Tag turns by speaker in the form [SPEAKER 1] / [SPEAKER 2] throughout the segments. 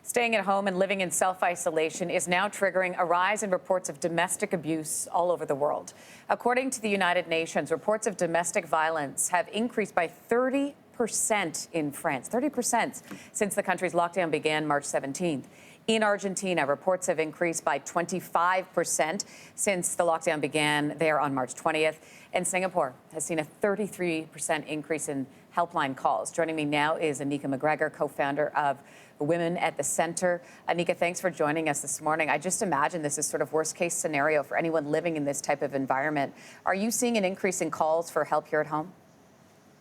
[SPEAKER 1] Staying at home and living in self-isolation is now triggering a rise in reports of domestic abuse all over the world. According to the United Nations, reports of domestic violence have increased by 30% in France, 30% since the country's lockdown began March 17th. In Argentina, reports have increased by 25% since the lockdown began there on March 20th. And Singapore has seen a 33% increase in helpline calls. Joining me now is Anika McGregor, co-founder of Women at the Center. Anika, thanks for joining us this morning. I just imagine this is sort of worst-case scenario for anyone living in this type of environment. Are you seeing an increase in calls for help here at home?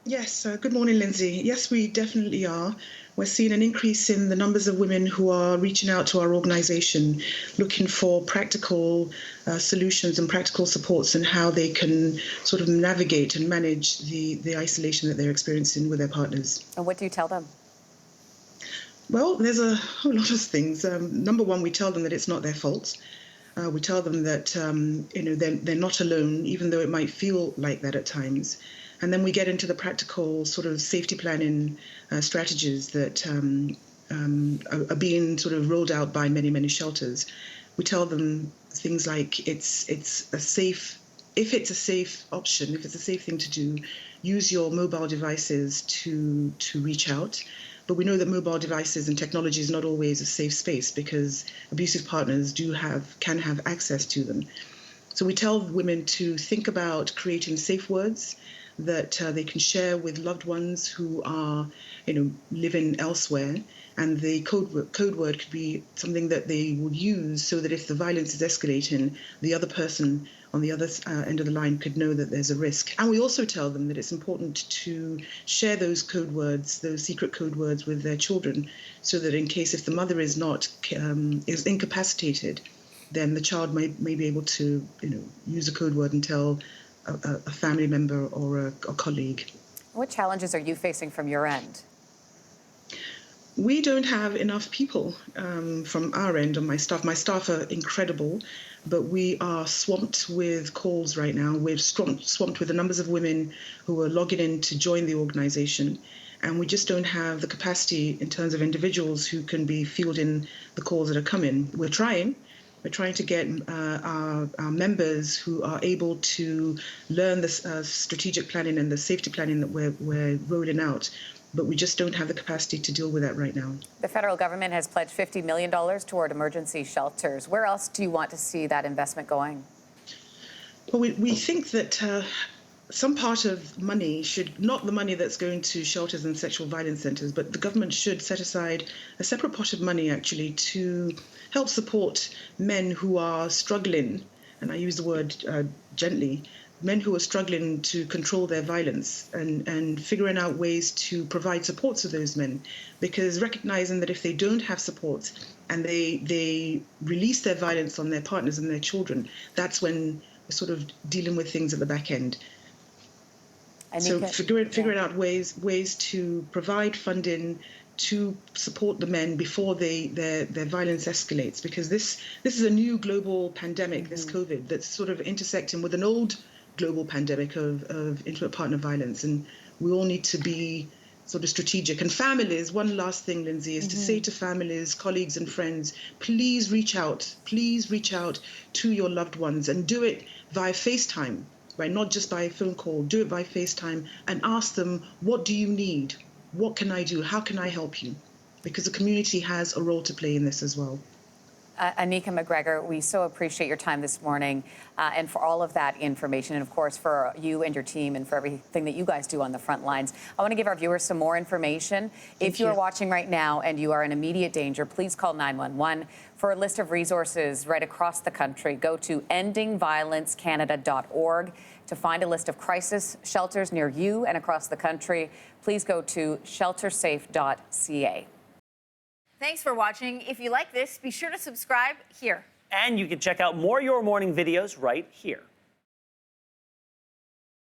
[SPEAKER 2] Yes, good morning, Lindsey. Yes, we definitely are. We're seeing an increase in the numbers of women who are reaching out to our organisation, looking for practical solutions and practical supports and how they can sort of navigate and manage the isolation that they're experiencing with their partners.
[SPEAKER 1] And what do you tell them?
[SPEAKER 2] Well, there's a whole lot of things. Number one, we tell them that it's not their fault. We tell them that they're not alone, even though it might feel like that at times. And then we get into the practical sort of safety planning strategies that are being sort of rolled out by many shelters. We tell them things like it's a safe, if it's a safe option, if it's a safe thing to do, use your mobile devices to reach out. But we know that mobile devices and technology is not always a safe space because abusive partners can have access to them. So we tell women to think about creating safe words that they can share with loved ones who are, living elsewhere. And the code word could be something that they will use so that if the violence is escalating, the other person on the other end of the line could know that there's a risk. And we also tell them that it's important to share those code words, those secret code words with their children, so that in case if the mother is is incapacitated, then the child may be able to use a code word and tell a family member or a colleague.
[SPEAKER 1] What challenges are you facing from your end?
[SPEAKER 2] We don't have enough people from our end on my staff. My staff are incredible, but we are swamped with calls right now. We're swamped with the numbers of women who are logging in to join the organization. And we just don't have the capacity in terms of individuals who can be fielding the calls that are coming. We're trying to get our members who are able to learn the strategic planning and the safety planning that we're rolling out. But we just don't have the capacity to deal with that right now.
[SPEAKER 1] The federal government has pledged $50 million toward emergency shelters. Where else do you want to see that investment going?
[SPEAKER 2] Well, we think that some part of money should, not the money that's going to shelters and sexual violence centres, but the government should set aside a separate pot of money actually to help support men who are struggling, and I use the word gently, men who are struggling to control their violence and figuring out ways to provide supports to those men, because recognizing that if they don't have supports and they release their violence on their partners and their children, that's when we're sort of dealing with things at the back end. So figuring out ways to provide funding to support the men before their violence escalates, because this is a new global pandemic, this COVID, that's sort of intersecting with an old global pandemic of intimate partner violence, and we all need to be sort of strategic. And families, one last thing, Lindsey, is to say to families, colleagues and friends, please reach out to your loved ones and do it via FaceTime, right? Not just by a phone call, do it by FaceTime and ask them, what do you need? What can I do? How can I help you? Because the community has a role to play in this as well.
[SPEAKER 1] Anika McGregor, we so appreciate your time this morning and for all of that information, and of course for you and your team and for everything that you guys do on the front lines. I want to give our viewers some more information. If you are watching right now and you are in immediate danger, please call 911. For a list of resources right across the country, go to endingviolencecanada.org. To find a list of crisis shelters near you and across the country, please go to sheltersafe.ca.
[SPEAKER 3] Thanks for watching. If you like this, be sure to subscribe here.
[SPEAKER 4] And you can check out more Your Morning videos right here.